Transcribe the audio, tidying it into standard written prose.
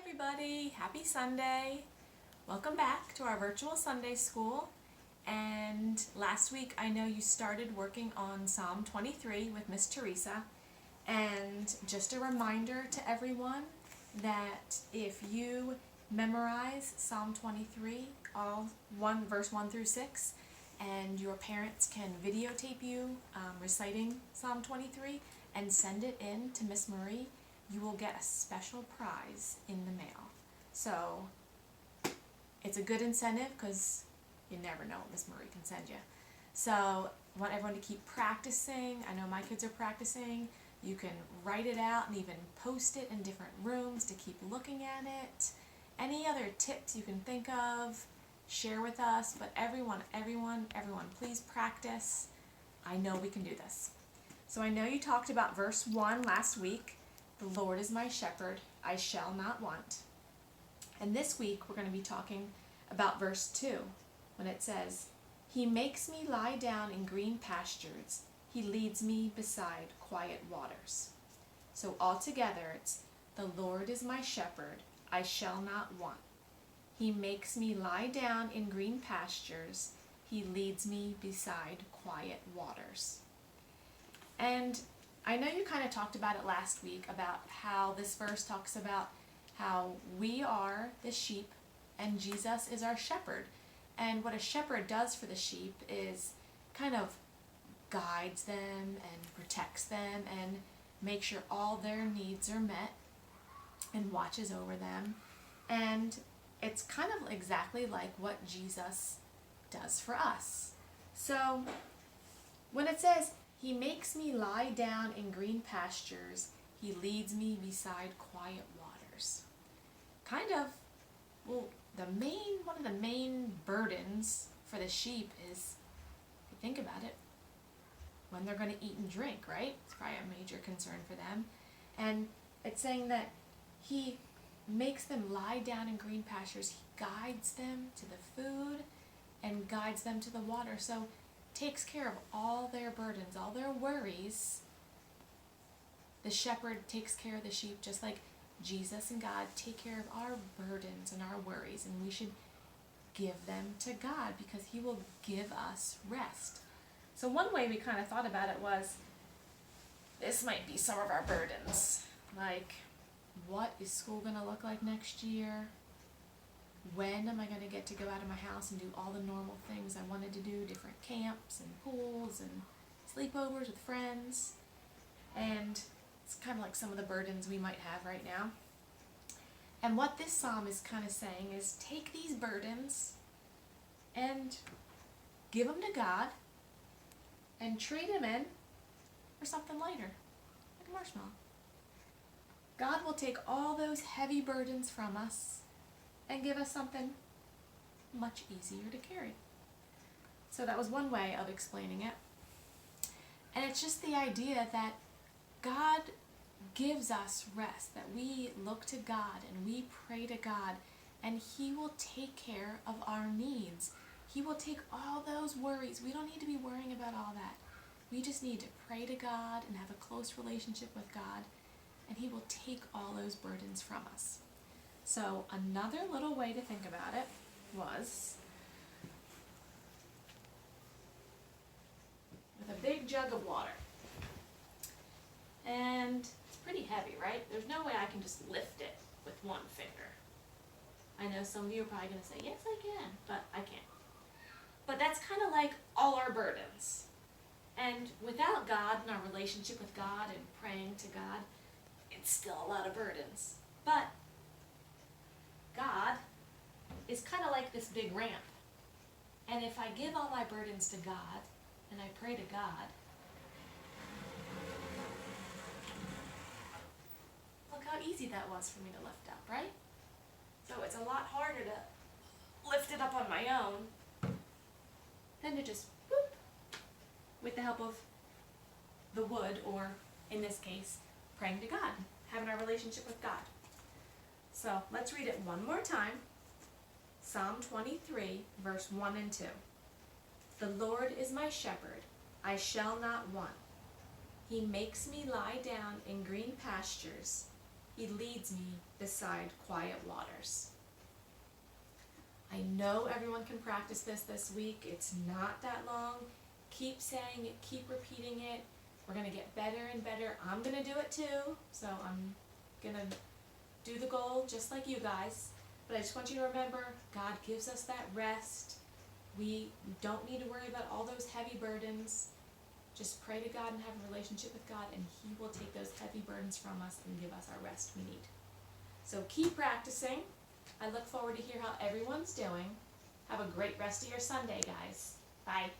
everybody, happy Sunday. Welcome back to our virtual Sunday school. And last week I know you started working on Psalm 23 with Miss Teresa. And just a reminder to everyone that if you memorize Psalm 23, verse 1 through 6, and your parents can videotape you reciting Psalm 23 and send it in to Miss Marie, you will get a special prize in the mail. So it's a good incentive because you never know what Miss Marie can send you. So I want everyone to keep practicing. I know my kids are practicing. You can write it out and even post it in different rooms to keep looking at it. Any other tips you can think of, share with us. But everyone, please practice. I know we can do this. So I know you talked about verse 1 last week. The Lord is my shepherd, I shall not want. And this week we're going to be talking about verse 2 when it says, He makes me lie down in green pastures. He leads me beside quiet waters. So altogether it's, the Lord is my shepherd, I shall not want. He makes me lie down in green pastures. He leads me beside quiet waters. And I know you kind of talked about it last week about how this verse talks about how we are the sheep and Jesus is our shepherd. And what a shepherd does for the sheep is kind of guides them and protects them and makes sure all their needs are met and watches over them. And it's kind of exactly like what Jesus does for us. So when it says, He makes me lie down in green pastures, He leads me beside quiet waters. Kind of, well, one of the main burdens for the sheep is, if you think about it, when they're going to eat and drink, right? It's probably a major concern for them. And it's saying that He makes them lie down in green pastures. He guides them to the food and guides them to the water. So takes care of all their burdens, all their worries. The shepherd takes care of the sheep just like Jesus and God take care of our burdens and our worries, and we should give them to God because He will give us rest. So one way we kind of thought about it was, this might be some of our burdens, like what is school going to look like next year? When am I going to get to go out of my house and do all the normal things I wanted to do, different camps and pools and sleepovers with friends? And it's kind of like some of the burdens we might have right now. And what this psalm is kind of saying is, take these burdens and give them to God and trade them in for something lighter, like a marshmallow. God will take all those heavy burdens from us and give us something much easier to carry. So that was one way of explaining it. And it's just the idea that God gives us rest, that we look to God and we pray to God, and He will take care of our needs. He will take all those worries. We don't need to be worrying about all that. We just need to pray to God and have a close relationship with God, and He will take all those burdens from us. So another little way to think about it was with a big jug of water. And it's pretty heavy, right? There's no way I can just lift it with one finger. I know some of you are probably going to say, yes, I can, but I can't. But that's kind of like all our burdens. And without God and our relationship with God and praying to God, it's still a lot of burdens. But God is kind of like this big ramp. And if I give all my burdens to God and I pray to God, look how easy that was for me to lift up, right? So it's a lot harder to lift it up on my own than to just whoop, with the help of the wood, or in this case, praying to God, having our relationship with God. So let's read it one more time. Psalm 23, verse 1 and 2. The Lord is my shepherd, I shall not want. He makes me lie down in green pastures. He leads me beside quiet waters. I know everyone can practice this week. It's not that long. Keep saying it, keep repeating it. We're going to get better and better. I'm going to do it too, so I'm going to do the goal just like you guys. But I just want you to remember, God gives us that rest. We don't need to worry about all those heavy burdens. Just pray to God and have a relationship with God, and He will take those heavy burdens from us and give us our rest we need. So keep practicing. I look forward to hear how everyone's doing. Have a great rest of your Sunday, guys. Bye.